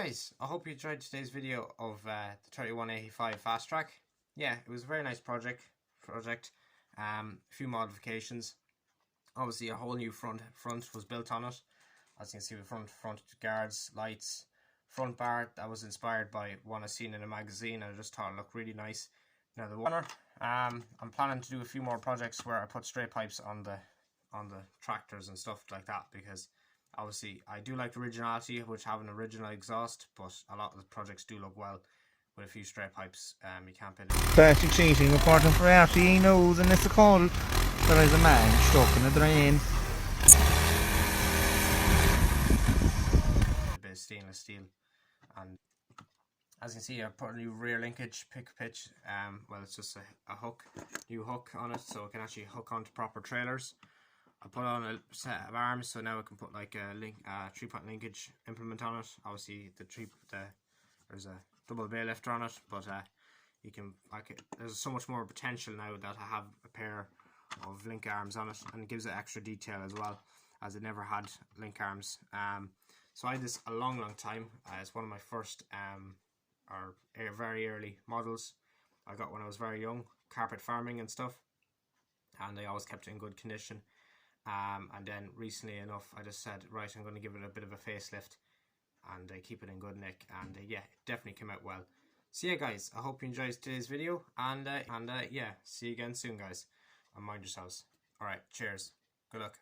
guys, I hope you enjoyed today's video of the 3185 Fastrac. Yeah, it was a very nice project. A few modifications. Obviously a whole new front was built on it. As you can see, the front guards, lights, front bar that was inspired by one I seen in a magazine, and I just thought it looked really nice. Now the one, I'm planning to do a few more projects where I put straight pipes on the tractors and stuff like that, because obviously I do like originality, which have an original exhaust, but a lot of the projects do look well with a few straight pipes. You can't put it. Plastic sheeting reporting for RTE News, and it's a call. There is a man stuck in a drain. A bit of stainless steel, and as you can see, I put a new rear linkage pick pitch. Well, it's just a hook, new hook on it, so it can actually hook onto proper trailers. I put on a set of arms, so now I can put like a 3-point linkage implement on it. Obviously, there's a double bay lifter on it, but you can there's so much more potential now that I have a pair of link arms on it, and it gives it extra detail as well, as it never had link arms. So I had this a long time. It's one of my first or very early models I got when I was very young, carpet farming and stuff, and I always kept it in good condition. And then recently enough, I just said, right, I'm going to give it a bit of a facelift and keep it in good nick, and yeah, it definitely came out well. So yeah guys, I hope you enjoyed today's video, and yeah, see you again soon guys, and mind yourselves. Alright, cheers, good luck.